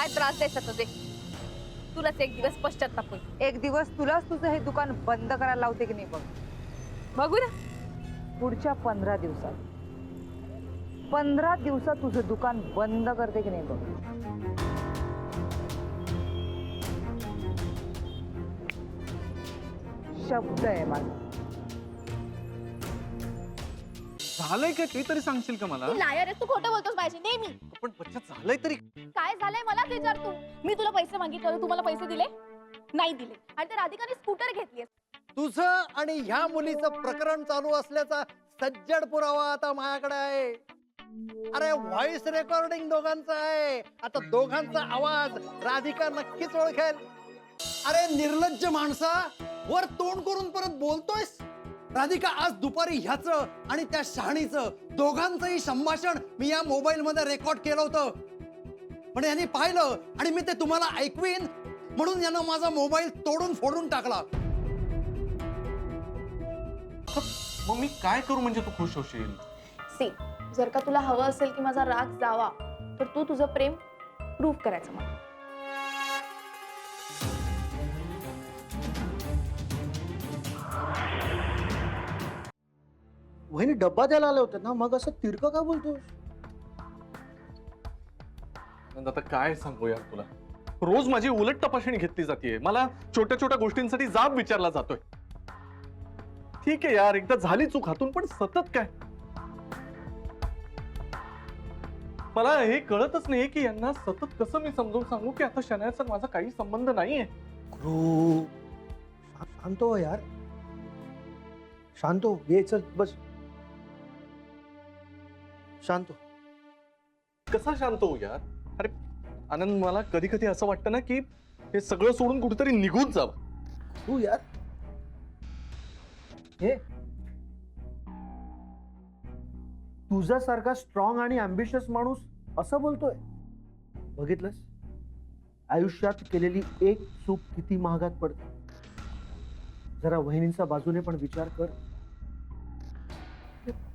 काय त्रास द्यायचा ते तुलाच एक दिवस पश्चाताप होईल. एक दिवस तुलाच तुझं हे दुकान बंद करायला लावते की नाही बघ. बघू ना. पुढच्या 15 दिवसात 15 दिवसात तुझं दुकान बंद करते की नाही बघ. शब्द आहे माझा. झालंय काय ते तरी सांगशील का मला? लायर आहेस तू, खोटं बोलतोस माझी नेहमी. पण बच्चा झालंय तरी काय झालंय मलाच विचार तू. मी तुला पैसे मागितले, तू मला पैसे दिले नाही दिले, आणि त्या राधिकाने स्कूटर घेतली. तुझं आणि ह्या मुलीचं प्रकरण चालू असल्याचा सज्जड पुरावा आता माझ्याकडे आहे. अरे व्हॉइस रेकॉर्डिंग दोघांचा आहे. आता दोघांचा आवाज राधिका नक्कीच ओळखेल. अरे निर्लज्ज माणसा, वर तोंड करून परत बोलतोयस. राधिका आज दुपारी ह्याचं आणि त्या शहाणीचं दोघांचंही संभाषण मी या मोबाईल मध्ये रेकॉर्ड केलं होतं. पण यांनी पाहिलं आणि मी ते तुम्हाला ऐकवीन म्हणून यानं माझा मोबाईल तोडून फोडून टाकला. मग मी काय करू म्हणजे तू खुश होशील? सी, जर का तुला हवं असेल की माझा राग जावा, तर तू तुझं प्रेम प्रूव्ह करायचं मला. वहिनी डब्बा द्यायला आले होते ना, मग असं तिरकं का बोलतोस? आता काय सांगू यार तुला, रोज माझी उलट तपासणी घेतली जाते. मला छोट्या छोट्या गोष्टींसाठी जाब विचारला जातोय. ठीक आहे यार, एकदा झाली चूक हातून, पण सतत काय? मला हे कळतच नाही की यांना सतत कसं मी समजून सांगू की आता शनायाचा माझा काही संबंध नाहीये. गुरु शांत हो यार, शांत हो. ये चल बस, शांत हो. कसा शांत होऊ यार? अरे आनंद, मला कधी कधी असं वाटतं ना की हे सगळं सोडून कुठेतरी निघून जावं. तू यार हे तुझ्यासारखा स्ट्रॉंग आणि अम्बिशियस माणूस असं बोलतोय. बघितलंस, आयुष्यात केलेली एक चूक किती महागात पडते. जरा वहिनींचा बाजूने पण विचार कर.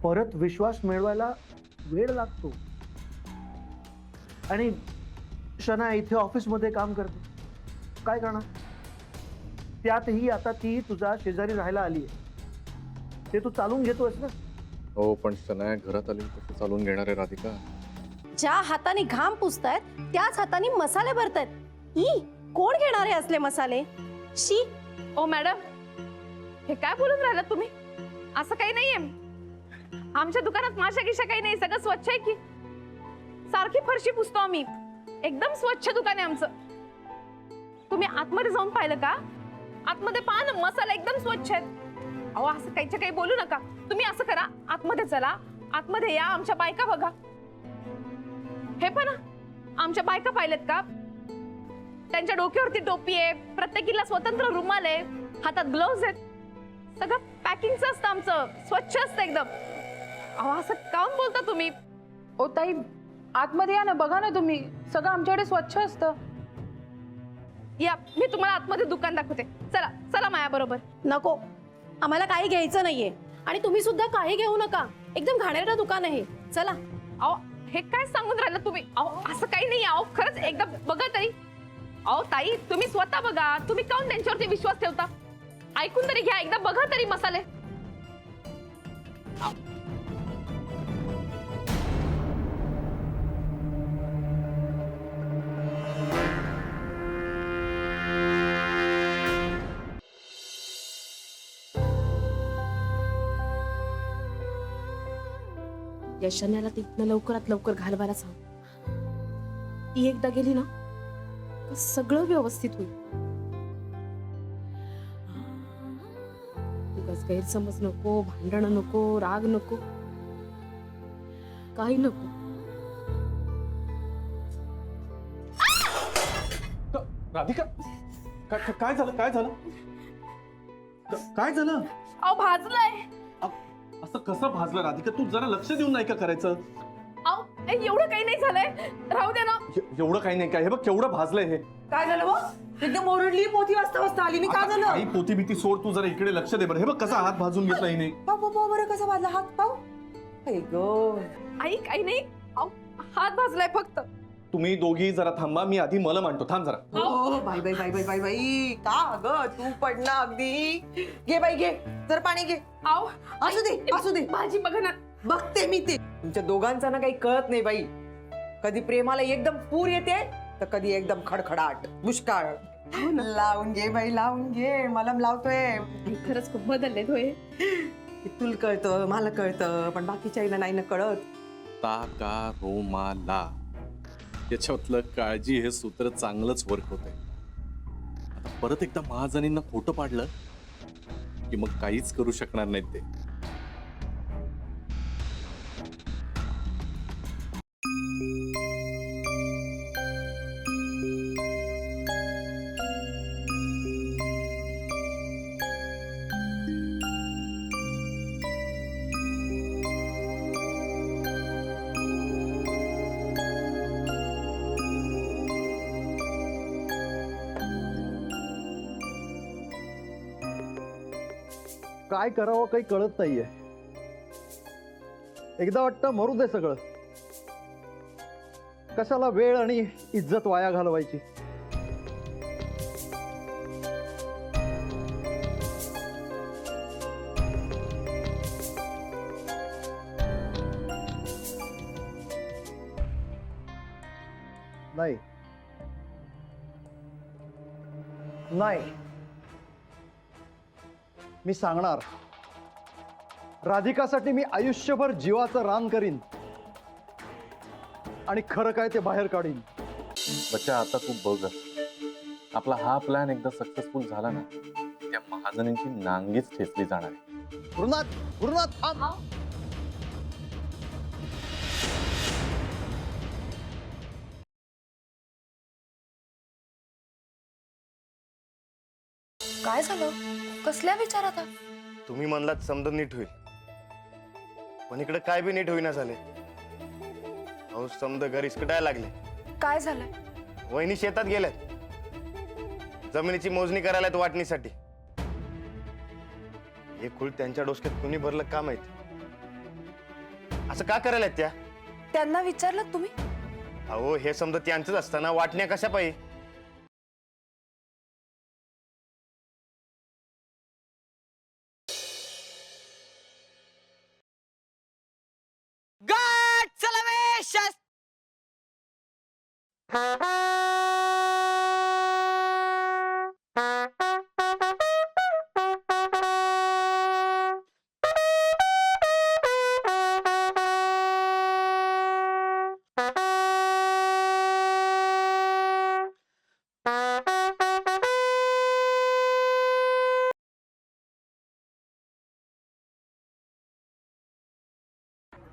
परत विश्वास मिळवायला वेळ लागतो. आणि शना इथे ऑफिसमध्ये काम करते, काय करणार? त्यातही आता ती तुझा शेजारी राहायला आली आहे, ते तू चालून घेतोयस ना. हो, पण शनाया घरात आली कसं चालून घेणार आहे राधिका? ज्या हाताने घाम पुसतायत त्याच हाताने मसाले भरतायत. ई, कोण घेणार आहे असले मसाले? शी. ओ मॅडम, हे काय बोलून राहिला तुम्ही? असं काही नाहीये. आमच्या दुकानात माशा गिशा काही नाही, सगळं स्वच्छ आहे की. सारखी फरशी पुसतो आम्ही, एकदम स्वच्छ दुकान आहे आमचं. तुम्ही आतमध्ये जाऊन पाहिलं का? आतमध्ये पहा ना, मसाला एकदम स्वच्छ आहे. अहो, असं काहीच्या काही बोलू नका. तुम्ही असं करा, आतमध्ये चला, आतमध्ये या, आमच्या बायका बघा. हे पण आमच्या बायका पाहिलेत का? त्यांच्या डोक्यावरती टोपी आहे, प्रत्येकीला स्वतंत्र रुमाल आहे, हातात ग्लोव्ज आहेत. सगळं पॅकिंगचं असतं आमचं, स्वच्छ असतं एकदम. अहो, असं काम बोलता तुम्ही? ओ ताई, आतमध्ये या ना, बघा ना तुम्ही, सगळं आमच्याकडे स्वच्छ असतं. या, मी तुम्हाला आतमध्ये दुकान दाखवते. चला चला माझ्या बरोबर. नको, आम्हाला काही घ्यायचं नाहीये, आणि तुम्ही सुद्धा काही घेऊ नका. एकदम घाणेरडं दुकान आहे. चला. अहो, हे काय सांगून राहिलं तुम्ही? अहो, असं काही नाही. अहो, खरंच एकदा बघा तरी. अहो ताई, तुम्ही स्वतः बघा. तुम्ही काऊन त्यांच्यावरती विश्वास ठेवता? ऐकून तरी घ्या, एकदा बघा तरी मसाले. या शन्याला तिथनं लवकरात लवकर घालवायला सांग. ती एकदा गेली ना, तर सगळं व्यवस्थित होईल. उगाच गैरसमज नको, भांडण नको, राग नको, काही नको. राधिका, काय झालं? काय झालं? काय झालं? अहो, भाजलंय. असं कसं भाजलं राधिका? तू जरा लक्ष देऊन नाही का करायचं? अहो, एवढं काही नाही झालंय, राहू दे ना. एवढं काही नाही. काय हे बघ, केवढं भाजलंय हे. काय झालं मग? एकदम ओरडली, पोती वाजता आली मी. काय झालं? काही पोती भीती सोड, तू जरा इकडे लक्ष दे बरं. हे बघ कसा हात भाजून घेतला हिने. पाहू बरं कसा भाजला हात. पाहू. आई, काही नाही. अहो, हात भाजलाय फक्त. तुम्ही दोघी जरा थांबा, मी आधी मला मांडतो. थांब जरा. हो बाई बाई बाई बाई बाई बाई का ग तू पडला अगदी. घे बाई घे, जर पाणी घे. आव असू दे असू दे, भाजी बघा ना. बघते मी ते. तुमच्या दोघांचा ना काही कळत नाही बाई. कधी प्रेमाला एकदम पूर येते तर कधी एकदम खडखडाट दुष्काळ. लावून घे बाई लावून घे, मलम लावतोय. खरंच खूप बदलले होय. तुला कळतं मला कळतं पण बाकीच्या नाही ना कळत. ताका रोमाला याच्यातलं काळजी हे सूत्र चांगलंच वर्क होतंय. आता परत एकदा महाजनींना खोटं पाडलं की मग काहीच करू शकणार नाहीत ते. काय करावं काही कळत नाहीये. एकदा वाटतं मरू दे सगळं, कशाला वेळ आणि इज्जत वाया घालवायची. नाही नाही, मी सांगणार. राधिकासाठी मी आयुष्यभर जीवाचं रान करीन आणि खरं काय ते बाहेर काढीन. बच्चा आता तू बघ, आपला हा प्लॅन एकदा सक्सेसफुल झाला ना, त्या महाजनींची नांगीच ठेचली जाणार आहे. गुरुनाथ थांब. काय झालं? कसल्या विचारात? तुम्ही म्हणलात समजा नीट होईल, पण इकडे काय बी नीट होईना झाले. अहो समजा घर इसकटायला लागले. काय झालंय? वहिनी शेतात गेल्यात, जमिनीची मोजणी करायला वाटणीसाठी. हे खूळ त्यांच्या डोसक्यात कुणी भरलं का माहित. असं का करायला त्या? त्यांना विचारलं तुम्ही? अहो हे समजा त्यांचंच असताना वाटण्या कशा पाहिजे.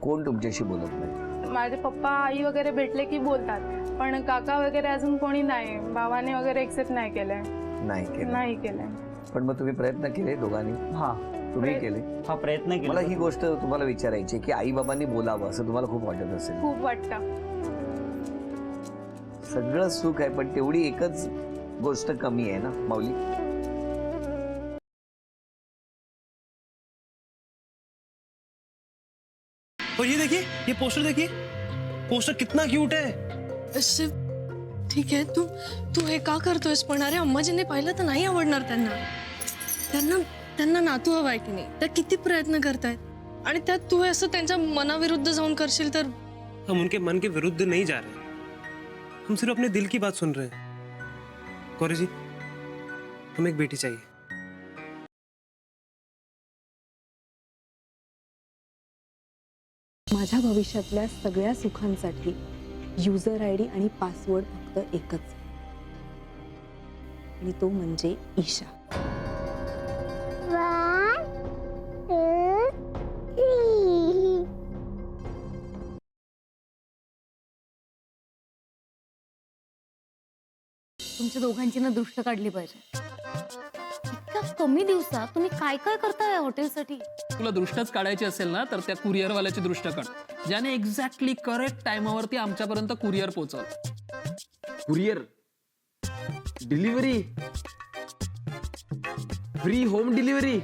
कोण तुमच्याशी बोलत नाही? माझे पप्पा आई वगैरे भेटले की बोलतात, पण काका वगैरे अजून कोणी नाही. भावाने वगैरे एक्सेप्ट नाही केलंय. नाही केलंय. पण मग तुम्ही प्रयत्न केले दोघांनी? हा तुम्ही केले? हा प्रयत्न केला. मला ही गोष्ट तुम्हाला विचारायची की आई बाबांनी बोलावं असं तुम्हाला खूप वाटत असेल. खूप वाटतं. सगळं सुख आहे पण तेवढी एकच गोष्ट कमी आहे ना माऊली. और ये देखिए, ये पोस्टर देखिए, पोस्टर कितना क्यूट है. शिव, ठीक आहे, तू हे का करतोयस? पण अरे अम्माजींनी पाहिलं तर नाही आवडणार त्यांना नातू हवाय की नाही. त्या किती प्रयत्न करतायत आणि त्यात तू असं त्यांच्या मनाविरुद्ध जाऊन करशील तर. हम उनके मन के विरुद्ध नहीं जा रहे, हम सिर्फ अपने दिल की बात सुन रहे हैं. गौरी जी, हमें एक बेटी चाहिए. माझ्या भविष्यातल्या सगळ्या सुखांसाठी युजर आय डी आणि पासवर्ड फक्त एकच, आणि तो म्हणजे ईशा. तुमच्या दोघांची ना दृष्ट काढली पाहिजे. इतक्या कमी दिवसात तुम्ही काय काय करताय हॉटेलसाठी? तुला दृष्टच काढायची असेल ना तर त्या कुरिअरवाल्याची दृष्ट काढ, ज्याने एक्झॅक्टली करेक्ट टाइमावरती आमच्यापर्यंत कुरिअर पोहोचवलं. Courier delivery, free home delivery.